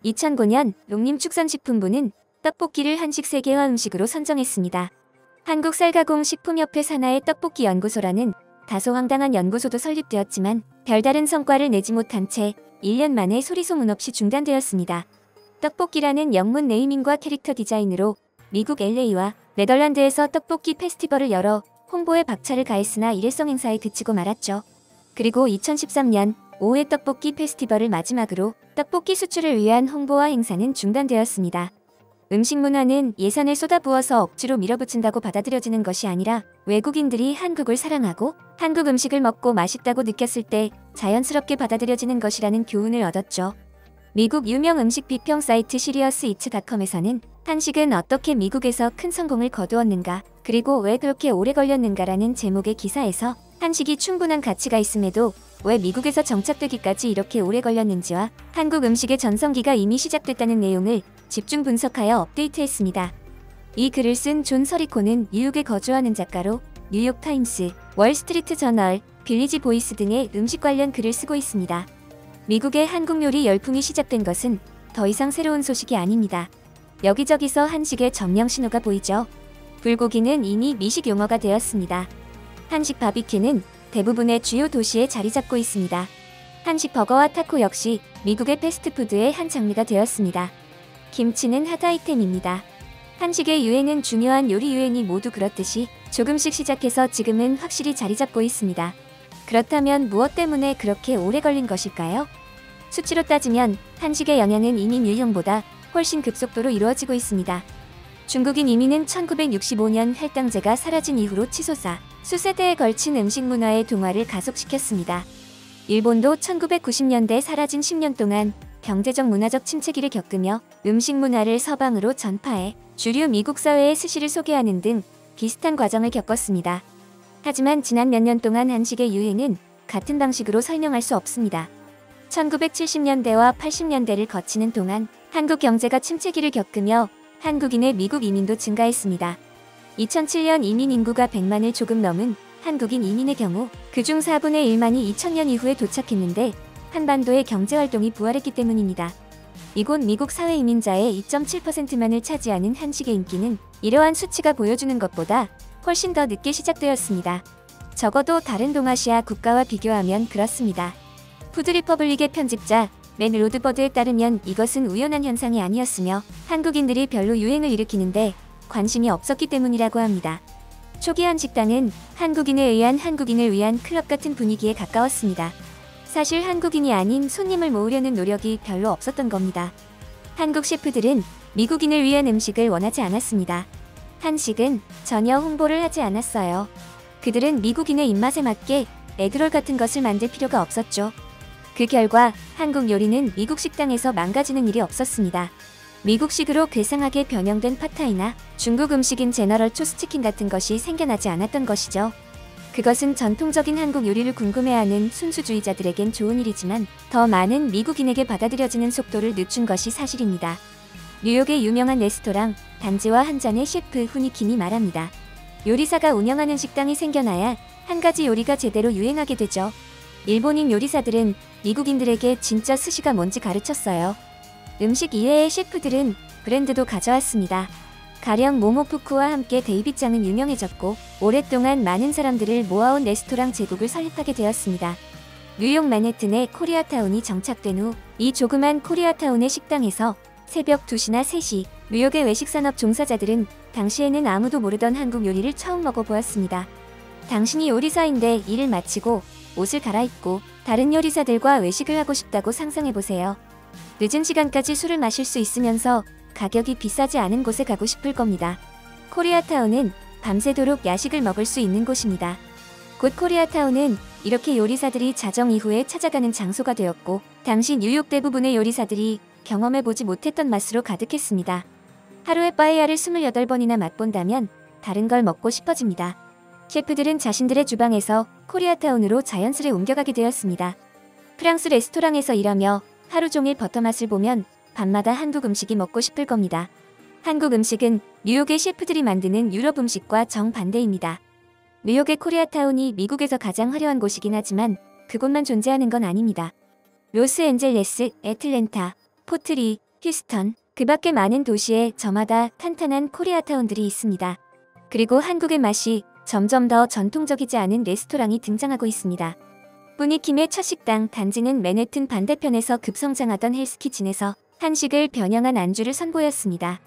2009년 농림축산식품부는 떡볶이를 한식 세계화 음식으로 선정했습니다. 한국쌀가공식품협회 산하의 떡볶이연구소라는 다소 황당한 연구소도 설립되었지만 별다른 성과를 내지 못한 채 1년 만에 소리소문 없이 중단되었습니다. 떡볶이라는 영문 네이밍과 캐릭터 디자인으로 미국 LA와 네덜란드에서 떡볶이 페스티벌을 열어 홍보에 박차를 가했으나 일회성 행사에 그치고 말았죠. 그리고 2013년 5회 떡볶이 페스티벌을 마지막으로 떡볶이 수출을 위한 홍보와 행사는 중단되었습니다. 음식 문화는 예산을 쏟아부어서 억지로 밀어붙인다고 받아들여지는 것이 아니라 외국인들이 한국을 사랑하고 한국 음식을 먹고 맛있다고 느꼈을 때 자연스럽게 받아들여지는 것이라는 교훈을 얻었죠. 미국 유명 음식 비평 사이트 시리어스이츠닷컴에서는 한식은 어떻게 미국에서 큰 성공을 거두었는가, 그리고 왜 그렇게 오래 걸렸는가라는 제목의 기사에서 한식이 충분한 가치가 있음에도 왜 미국에서 정착되기까지 이렇게 오래 걸렸는지와 한국 음식의 전성기가 이미 시작됐다는 내용을 집중 분석하여 업데이트했습니다. 이 글을 쓴 존 서리코는 뉴욕에 거주하는 작가로 뉴욕타임스, 월스트리트 저널, 빌리지 보이스 등의 음식 관련 글을 쓰고 있습니다. 미국의 한국 요리 열풍이 시작된 것은 더 이상 새로운 소식이 아닙니다. 여기저기서 한식의 점령 신호가 보이죠. 불고기는 이미 미식 용어가 되었습니다. 한식 바비큐는 대부분의 주요 도시에 자리 잡고 있습니다. 한식 버거와 타코 역시 미국의 패스트푸드의 한 장르가 되었습니다. 김치는 핫 아이템입니다. 한식의 유행은 중요한 요리 유행이 모두 그렇듯이 조금씩 시작해서 지금은 확실히 자리 잡고 있습니다. 그렇다면 무엇 때문에 그렇게 오래 걸린 것일까요? 수치로 따지면 한식의 영향은 이민 유형보다 훨씬 급속도로 이루어지고 있습니다. 중국인 이민은 1965년 할당제가 사라진 이후로 치솟아 수세대에 걸친 음식 문화의 동화를 가속시켰습니다. 일본도 1990년대 사라진 10년 동안 경제적 문화적 침체기를 겪으며 음식 문화를 서방으로 전파해 주류 미국 사회의 스시를 소개하는 등 비슷한 과정을 겪었습니다. 하지만 지난 몇 년 동안 한식의 유행은 같은 방식으로 설명할 수 없습니다. 1970년대와 80년대를 거치는 동안 한국 경제가 침체기를 겪으며 한국인의 미국 이민도 증가했습니다. 2007년 이민 인구가 100만을 조금 넘은 한국인 이민의 경우 그중 4분의 1만이 2000년 이후에 도착했는데 한반도의 경제활동이 부활했기 때문입니다. 이곳 미국 사회 이민자의 2.7%만을 차지하는 한식의 인기는 이러한 수치가 보여주는 것보다 훨씬 더 늦게 시작되었습니다. 적어도 다른 동아시아 국가와 비교하면 그렇습니다. 푸드리퍼블릭의 편집자 맨 로드버드에 따르면 이것은 우연한 현상이 아니었으며 한국인들이 별로 유행을 일으키는데 관심이 없었기 때문이라고 합니다. 초기 한식당은 한국인에 의한 한국인을 위한 클럽 같은 분위기에 가까웠습니다. 사실 한국인이 아닌 손님을 모으려는 노력이 별로 없었던 겁니다. 한국 셰프들은 미국인을 위한 음식을 원하지 않았습니다. 한식은 전혀 홍보를 하지 않았어요. 그들은 미국인의 입맛에 맞게 에그롤 같은 것을 만들 필요가 없었죠. 그 결과 한국 요리는 미국 식당에서 망가지는 일이 없었습니다. 미국식으로 괴상하게 변형된 팟타이나 중국 음식인 제너럴 초스 치킨 같은 것이 생겨나지 않았던 것이죠. 그것은 전통적인 한국 요리를 궁금해하는 순수주의자들에겐 좋은 일이지만 더 많은 미국인에게 받아들여지는 속도를 늦춘 것이 사실입니다. 뉴욕의 유명한 레스토랑 단지와 한 잔의 셰프 후니킴이 말합니다. 요리사가 운영하는 식당이 생겨나야 한 가지 요리가 제대로 유행하게 되죠. 일본인 요리사들은 미국인들에게 진짜 스시가 뭔지 가르쳤어요. 음식 이외의 셰프들은 브랜드도 가져왔습니다. 가령 모모푸쿠와 함께 데이빗 장은 유명해졌고 오랫동안 많은 사람들을 모아온 레스토랑 제국을 설립하게 되었습니다. 뉴욕 맨해튼의 코리아타운이 정착된 후 이 조그만 코리아타운의 식당에서 새벽 2시나 3시 뉴욕의 외식산업 종사자들은 당시에는 아무도 모르던 한국 요리를 처음 먹어보았습니다. 당신이 요리사인데 일을 마치고 옷을 갈아입고 다른 요리사들과 외식을 하고 싶다고 상상해보세요. 늦은 시간까지 술을 마실 수 있으면서 가격이 비싸지 않은 곳에 가고 싶을 겁니다. 코리아타운은 밤새도록 야식을 먹을 수 있는 곳입니다. 곧 코리아타운은 이렇게 요리사들이 자정 이후에 찾아가는 장소가 되었고 당시 뉴욕 대부분의 요리사들이 경험해보지 못했던 맛으로 가득했습니다. 하루에 빠에야를 28번이나 맛본다면 다른 걸 먹고 싶어집니다. 셰프들은 자신들의 주방에서 코리아타운으로 자연스레 옮겨가게 되었습니다. 프랑스 레스토랑에서 일하며 하루 종일 버터맛을 보면 밤마다 한국 음식이 먹고 싶을 겁니다. 한국 음식은 뉴욕의 셰프들이 만드는 유럽 음식과 정반대입니다. 뉴욕의 코리아타운이 미국에서 가장 화려한 곳이긴 하지만 그곳만 존재하는 건 아닙니다. 로스앤젤레스, 애틀랜타, 포트리, 휴스턴, 그 밖에 많은 도시에 저마다 탄탄한 코리아타운들이 있습니다. 그리고 한국의 맛이 점점 더 전통적이지 않은 레스토랑이 등장하고 있습니다. 뿌니킴의 첫 식당 단지는 맨해튼 반대편에서 급성장하던 헬스키친에서 한식을 변형한 안주를 선보였습니다.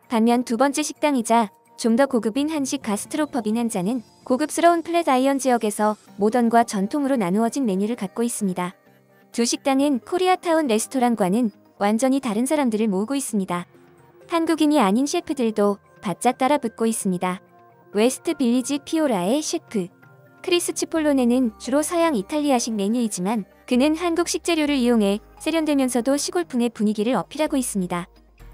반면 두 번째 식당이자 좀 더 고급인 한식 가스트로펍인 한자는 고급스러운 플랫아이언 지역에서 모던과 전통으로 나누어진 메뉴를 갖고 있습니다. 두 식당은 코리아타운 레스토랑과는 완전히 다른 사람들을 모으고 있습니다. 한국인이 아닌 셰프들도 바짝 따라붙고 있습니다. 웨스트 빌리지 피오라의 셰프 크리스 치폴로네는 주로 서양 이탈리아식 메뉴이지만 그는 한국 식재료를 이용해 세련되면서도 시골풍의 분위기를 어필하고 있습니다.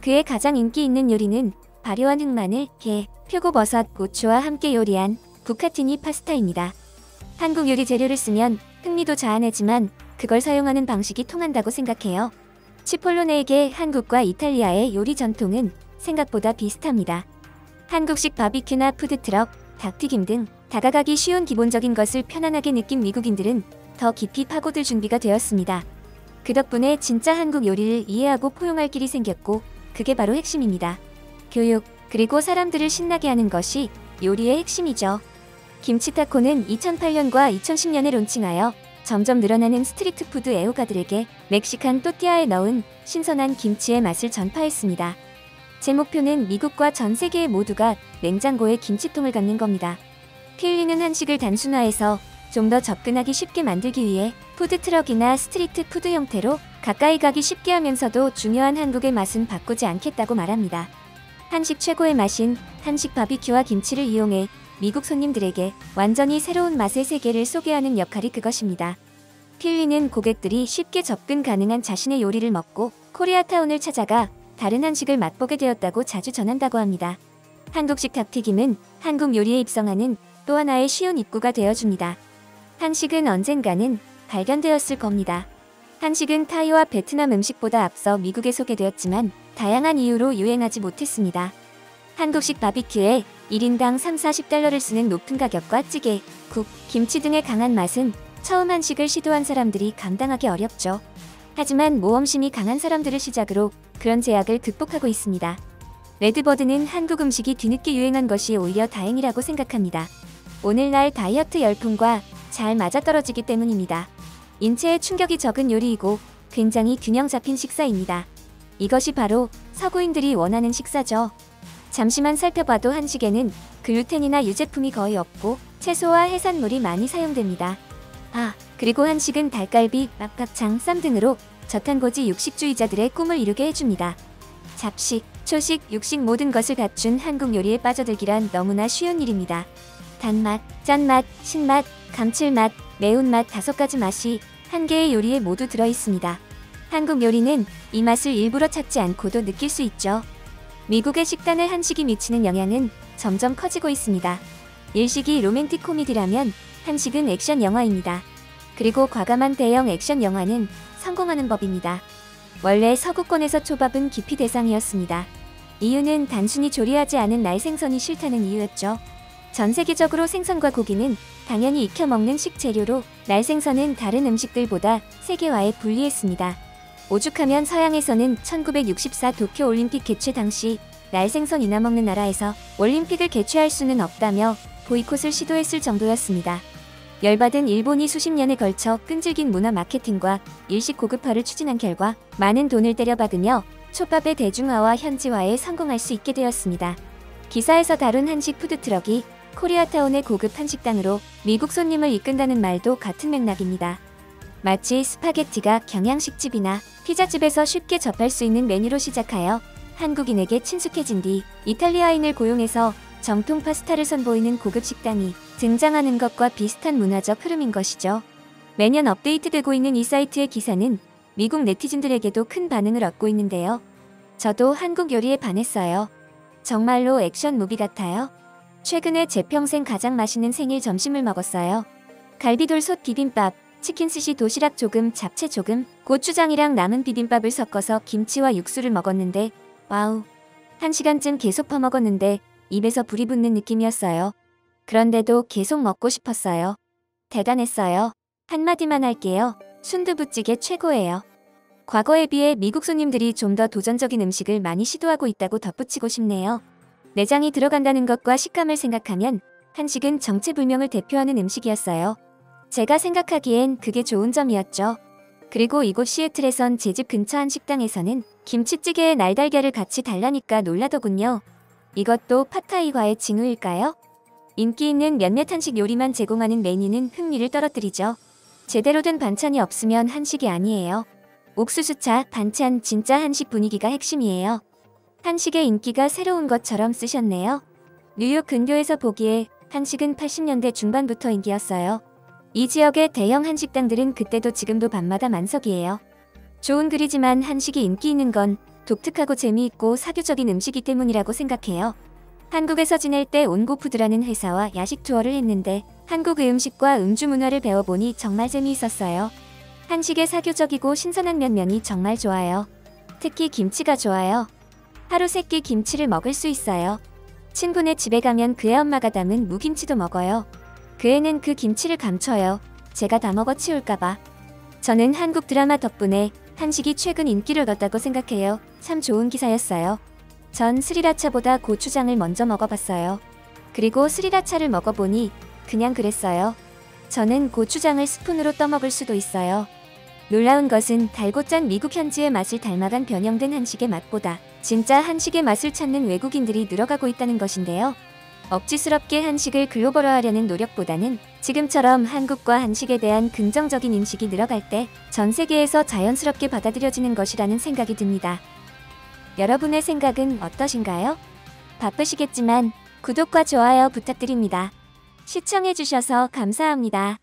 그의 가장 인기 있는 요리는 발효한 흑마늘, 게, 표고버섯, 고추와 함께 요리한 부카티니 파스타입니다. 한국 요리 재료를 쓰면 흥미도 자아내지만 그걸 사용하는 방식이 통한다고 생각해요. 치폴로네에게 한국과 이탈리아의 요리 전통은 생각보다 비슷합니다. 한국식 바비큐나 푸드트럭, 닭튀김 등 다가가기 쉬운 기본적인 것을 편안하게 느낀 미국인들은 더 깊이 파고들 준비가 되었습니다. 그 덕분에 진짜 한국 요리를 이해하고 포용할 길이 생겼고 그게 바로 핵심입니다. 교육, 그리고 사람들을 신나게 하는 것이 요리의 핵심이죠. 김치타코는 2008년과 2010년에 론칭하여 점점 늘어나는 스트리트푸드 애호가들에게 멕시칸 또띠아에 넣은 신선한 김치의 맛을 전파했습니다. 제 목표는 미국과 전 세계 모두가 냉장고에 김치통을 갖는 겁니다. 필리는 한식을 단순화해서 좀 더 접근하기 쉽게 만들기 위해 푸드트럭이나 스트리트 푸드 형태로 가까이 가기 쉽게 하면서도 중요한 한국의 맛은 바꾸지 않겠다고 말합니다. 한식 최고의 맛인 한식 바비큐와 김치를 이용해 미국 손님들에게 완전히 새로운 맛의 세계를 소개하는 역할이 그것입니다. 필리는 고객들이 쉽게 접근 가능한 자신의 요리를 먹고 코리아타운을 찾아가 다른 한식을 맛보게 되었다고 자주 전한다고 합니다. 한국식 닭튀김은 한국 요리에 입성하는 또 하나의 쉬운 입구가 되어줍니다. 한식은 언젠가는 발견되었을 겁니다. 한식은 타이와 베트남 음식보다 앞서 미국에 소개되었지만 다양한 이유로 유행하지 못했습니다. 한국식 바비큐에 1인당 30~40달러를 쓰는 높은 가격과 찌개, 국, 김치 등의 강한 맛은 처음 한식을 시도한 사람들이 감당하기 어렵죠. 하지만 모험심이 강한 사람들을 시작으로 그런 제약을 극복하고 있습니다. 레드버드는 한국 음식이 뒤늦게 유행한 것이 오히려 다행이라고 생각합니다. 오늘날 다이어트 열풍과 잘 맞아떨어지기 때문입니다. 인체에 충격이 적은 요리이고 굉장히 균형 잡힌 식사입니다. 이것이 바로 서구인들이 원하는 식사죠. 잠시만 살펴봐도 한식에는 글루텐이나 유제품이 거의 없고 채소와 해산물이 많이 사용됩니다. 그리고 한식은 닭갈비, 막각창, 쌈 등으로 저탄고지 육식주의자들의 꿈을 이루게 해줍니다. 잡식, 초식, 육식 모든 것을 갖춘 한국 요리에 빠져들기란 너무나 쉬운 일입니다. 단맛, 짠맛, 신맛, 감칠맛, 매운맛 5가지 맛이 한 개의 요리에 모두 들어있습니다. 한국 요리는 이 맛을 일부러 찾지 않고도 느낄 수 있죠. 미국의 식단에 한식이 미치는 영향은 점점 커지고 있습니다. 일식이 로맨틱 코미디라면 한식은 액션 영화입니다. 그리고 과감한 대형 액션 영화는 성공하는 법입니다. 원래 서구권에서 초밥은 기피 대상이었습니다. 이유는 단순히 조리하지 않은 날 생선이 싫다는 이유였죠. 전 세계적으로 생선과 고기는 당연히 익혀 먹는 식재료로 날 생선은 다른 음식들보다 세계화에 불리했습니다. 오죽하면 서양에서는 1964 도쿄올림픽 개최 당시 날 생선이나 먹는 나라에서 올림픽을 개최할 수는 없다며 보이콧을 시도했을 정도였습니다. 열받은 일본이 수십 년에 걸쳐 끈질긴 문화 마케팅과 일식 고급화를 추진한 결과 많은 돈을 때려박으며 솥밥의 대중화와 현지화에 성공할 수 있게 되었습니다. 기사에서 다룬 한식 푸드트럭이 코리아타운의 고급 한식당으로 미국 손님을 이끈다는 말도 같은 맥락입니다. 마치 스파게티가 경양식집이나 피자집에서 쉽게 접할 수 있는 메뉴로 시작하여 한국인에게 친숙해진 뒤 이탈리아인을 고용해서 정통 파스타를 선보이는 고급 식당이 등장하는 것과 비슷한 문화적 흐름인 것이죠. 매년 업데이트되고 있는 이 사이트의 기사는 미국 네티즌들에게도 큰 반응을 얻고 있는데요. 저도 한국 요리에 반했어요. 정말로 액션 무비 같아요. 최근에 제 평생 가장 맛있는 생일 점심을 먹었어요. 갈비돌솥 비빔밥, 치킨 스시 도시락 조금, 잡채 조금, 고추장이랑 남은 비빔밥을 섞어서 김치와 육수를 먹었는데 와우! 1시간쯤 계속 퍼먹었는데 입에서 불이 붙는 느낌이었어요. 그런데도 계속 먹고 싶었어요. 대단했어요. 한마디만 할게요. 순두부찌개 최고예요. 과거에 비해 미국 손님들이 좀 더 도전적인 음식을 많이 시도하고 있다고 덧붙이고 싶네요. 내장이 들어간다는 것과 식감을 생각하면 한식은 정체불명을 대표하는 음식이었어요. 제가 생각하기엔 그게 좋은 점이었죠. 그리고 이곳 시애틀에선 제 집 근처 한 식당에서는 김치찌개에 날달걀을 같이 달라니까 놀라더군요. 이것도 팟타이과의 징후일까요? 인기 있는 몇몇 한식 요리만 제공하는 메뉴는 흥미를 떨어뜨리죠. 제대로 된 반찬이 없으면 한식이 아니에요. 옥수수차, 반찬, 진짜 한식 분위기가 핵심이에요. 한식의 인기가 새로운 것처럼 쓰셨네요. 뉴욕 근교에서 보기에 한식은 80년대 중반부터 인기였어요. 이 지역의 대형 한식당들은 그때도 지금도 밤마다 만석이에요. 좋은 글이지만 한식이 인기 있는 건 독특하고 재미있고 사교적인 음식이 때문이라고 생각해요. 한국에서 지낼 때 온고푸드라는 회사와 야식 투어를 했는데 한국의 음식과 음주 문화를 배워보니 정말 재미있었어요. 한식의 사교적이고 신선한 면면이 정말 좋아요. 특히 김치가 좋아요. 하루 3끼 김치를 먹을 수 있어요. 친구네 집에 가면 그의 엄마가 담은 무김치도 먹어요. 그 애는 그 김치를 감춰요. 제가 다 먹어 치울까봐. 저는 한국 드라마 덕분에 한식이 최근 인기를 얻었다고 생각해요. 참 좋은 기사였어요. 전 스리라차보다 고추장을 먼저 먹어봤어요. 그리고 스리라차를 먹어보니 그냥 그랬어요. 저는 고추장을 스푼으로 떠먹을 수도 있어요. 놀라운 것은 달고 짠 미국 현지의 맛을 닮아간 변형된 한식의 맛보다 진짜 한식의 맛을 찾는 외국인들이 늘어가고 있다는 것인데요. 억지스럽게 한식을 글로벌화하려는 노력보다는 지금처럼 한국과 한식에 대한 긍정적인 인식이 늘어갈 때 전 세계에서 자연스럽게 받아들여지는 것이라는 생각이 듭니다. 여러분의 생각은 어떠신가요? 바쁘시겠지만 구독과 좋아요 부탁드립니다. 시청해주셔서 감사합니다.